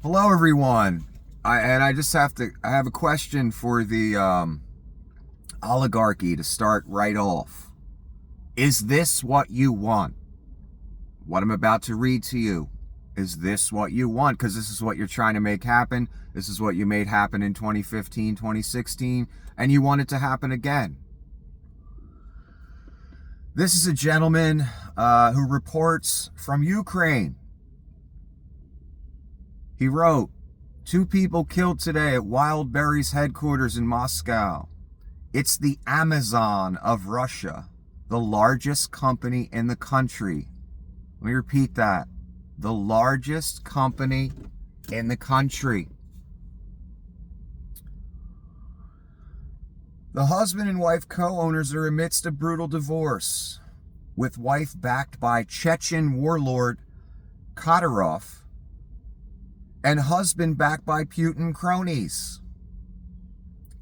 Hello, everyone. I just have I have a question for the oligarchy to start right off. Is this what you want? What I'm about to read to you, is this what you want? Because this is what you're trying to make happen. This is what you made happen in 2015, 2016, and you want it to happen again. This is a gentleman who reports from Ukraine. He wrote, 2 people killed today at Wildberries headquarters in Moscow. It's the Amazon of Russia, the largest company in the country. Let me repeat that. The largest company in the country. The husband and wife co-owners are amidst a brutal divorce, with wife backed by Chechen warlord Kadyrov and husband backed by Putin cronies.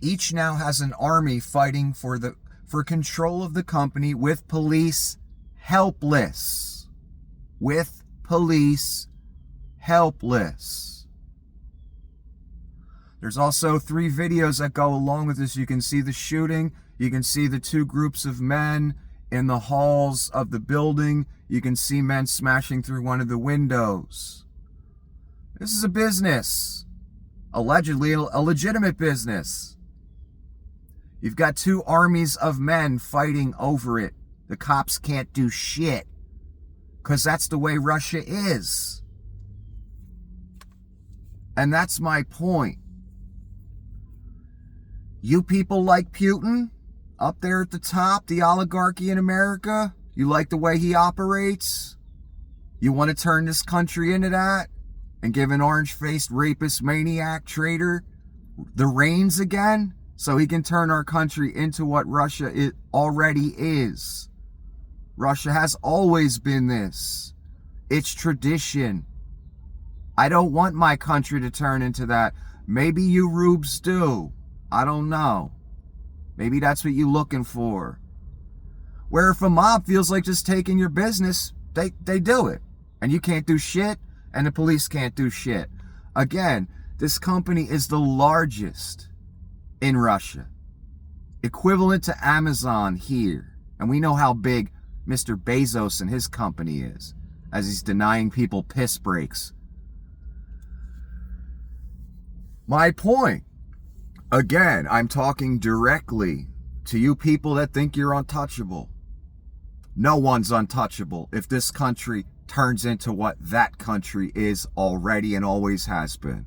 Each now has an army fighting for control of the company, with police helpless. With police helpless. There's also 3 videos that go along with this. You can see the shooting. You can see the 2 groups of men in the halls of the building. You can see men smashing through one of the windows. This is a business. Allegedly a legitimate business. You've got 2 armies of men fighting over it. The cops can't do shit, because that's the way Russia is. And that's my point. You people like Putin up there at the top, the oligarchy in America? You like the way he operates? You want to turn this country into that and give an orange-faced rapist, maniac, traitor the reins again, so he can turn our country into what Russia already is? Russia has always been this. It's tradition. I don't want my country to turn into that. Maybe you rubes do. I don't know. Maybe that's what you're looking for. Where if a mob feels like just taking your business, they do it. And you can't do shit, and the police can't do shit. Again, this company is the largest in Russia. Equivalent to Amazon here. And we know how big Mr. Bezos and his company is, as he's denying people piss breaks. My point, again, I'm talking directly to you people that think you're untouchable. No one's untouchable if this country turns into what that country is already and always has been.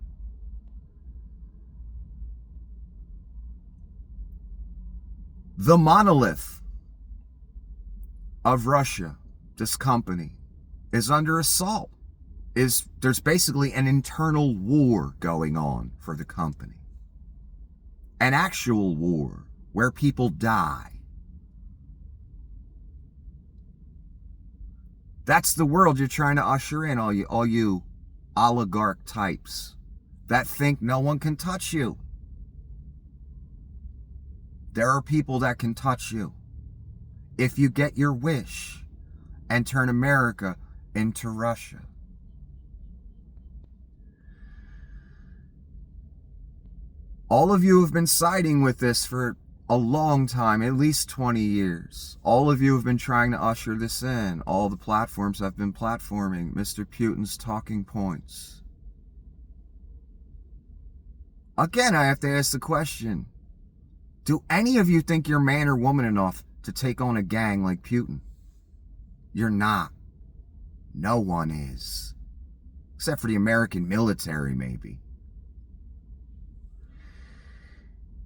The monolith of Russia, this company, is under assault. There's basically an internal war going on for the company. An actual war where people die. That's the world you're trying to usher in, all you oligarch types that think no one can touch you. There are people that can touch you if you get your wish and turn America into Russia. All of you have been siding with this for a long time, at least 20 years. All of you have been trying to usher this in. All the platforms have been platforming Mr. Putin's talking points. Again, I have to ask the question, do any of you think you're man or woman enough to take on a gang like Putin? You're not. No one is. Except for the American military, maybe.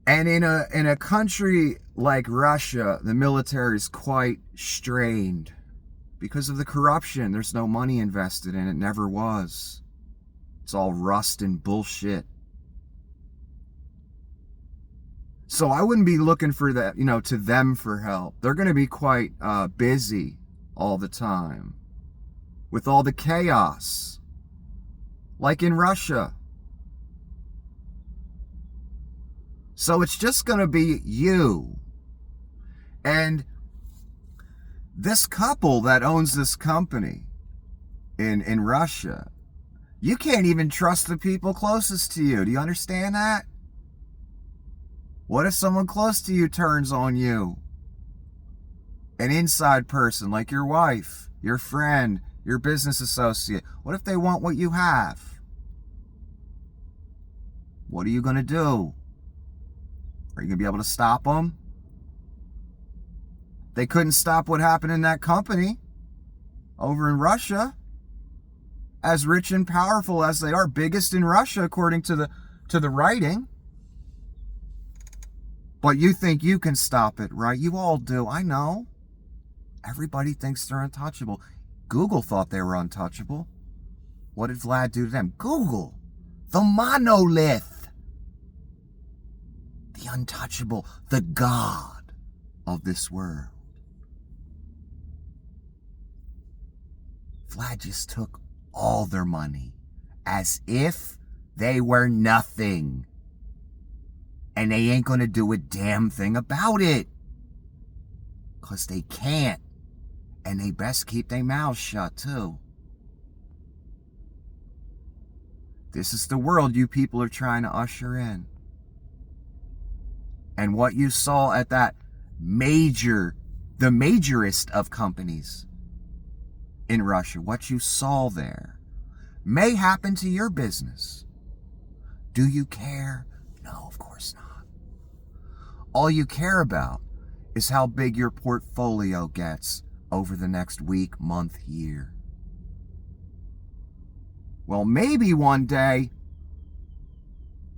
And in a country like Russia, the military is quite strained because of the corruption. There's no money invested in it, never was. It's all rust and bullshit. So I wouldn't be looking for that, to them for help. They're going to be quite busy all the time with all the chaos, like in Russia. So it's just going to be you. And this couple that owns this company in Russia, You can't even trust the people closest to you. Do you understand that? What if someone close to you turns on you? An inside person like your wife, your friend, your business associate. What if they want what you have? What are you going to do? Are you going to be able to stop them? They couldn't stop what happened in that company over in Russia. As rich and powerful as they are, biggest in Russia according to the writing. But you think you can stop it, right? You all do. I know. Everybody thinks they're untouchable. Google thought they were untouchable. What did Vlad do to them? Google, the monolith, the untouchable, the God of this world. Vlad just took all their money as if they were nothing. And they ain't gonna do a damn thing about it. 'Cause they can't. And they best keep their mouths shut too. This is the world you people are trying to usher in. And what you saw at that the majorest of companies in Russia, what you saw there may happen to your business. Do you care? No, of course not. All you care about is how big your portfolio gets over the next week, month, year. Well, maybe one day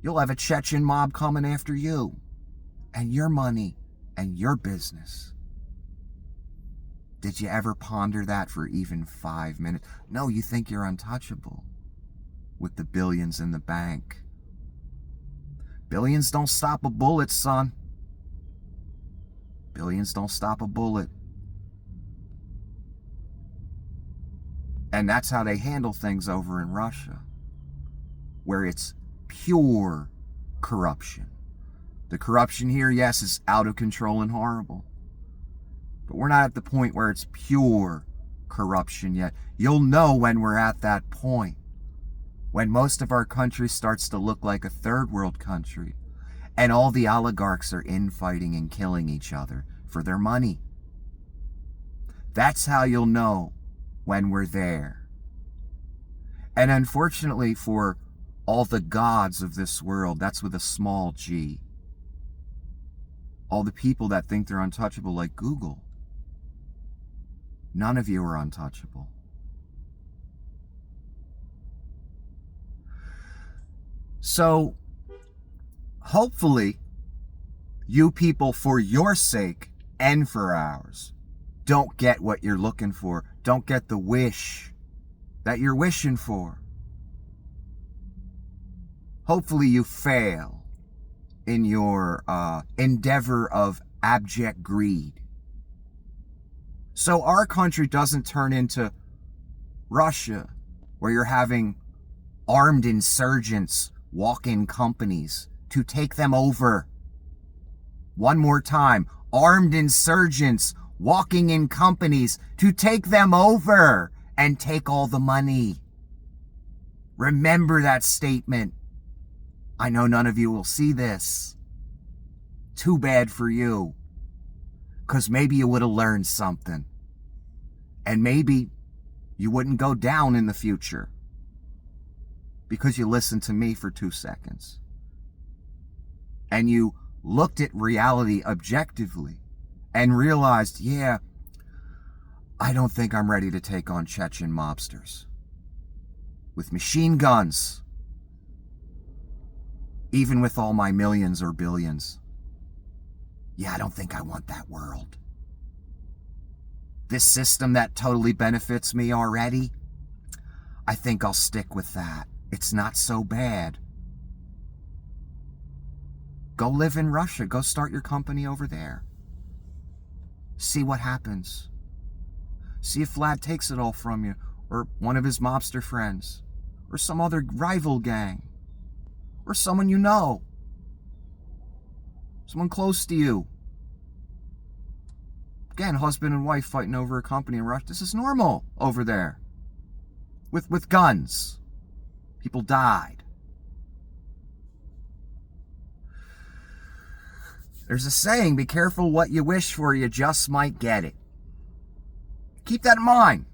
you'll have a Chechen mob coming after you and your money and your business. Did you ever ponder that for even 5 minutes? No, you think you're untouchable with the billions in the bank. Billions don't stop a bullet, son. Billions don't stop a bullet. And that's how they handle things over in Russia, where it's pure corruption. The corruption here, yes, is out of control and horrible. But we're not at the point where it's pure corruption yet. You'll know when we're at that point. When most of our country starts to look like a third world country. And all the oligarchs are infighting and killing each other for their money. That's how you'll know when we're there. And unfortunately for all the gods of this world, that's with a small g. All the people that think they're untouchable like Google. None of you are untouchable. So, hopefully, you people, for your sake and for ours, don't get what you're looking for. Don't get the wish that you're wishing for. Hopefully you fail in your endeavor of abject greed. So our country doesn't turn into Russia, where you're having armed insurgents walk in companies to take them over. One more time, armed insurgents walking in companies to take them over and take all the money. Remember that statement. I know none of you will see this. Too bad for you. 'Cause maybe you would have learned something. And maybe you wouldn't go down in the future. Because you listened to me for 2 seconds. And you looked at reality objectively and realized, yeah, I don't think I'm ready to take on Chechen mobsters with machine guns, even with all my millions or billions. Yeah, I don't think I want that world. This system that totally benefits me already, I think I'll stick with that. It's not so bad. Go live in Russia. Go start your company over there. See what happens. See if Vlad takes it all from you, or one of his mobster friends, or some other rival gang, or someone you know. Someone close to you. Again, husband and wife fighting over a company in Russia. This is normal over there. With guns. People died. There's a saying, be careful what you wish for, you just might get it. Keep that in mind.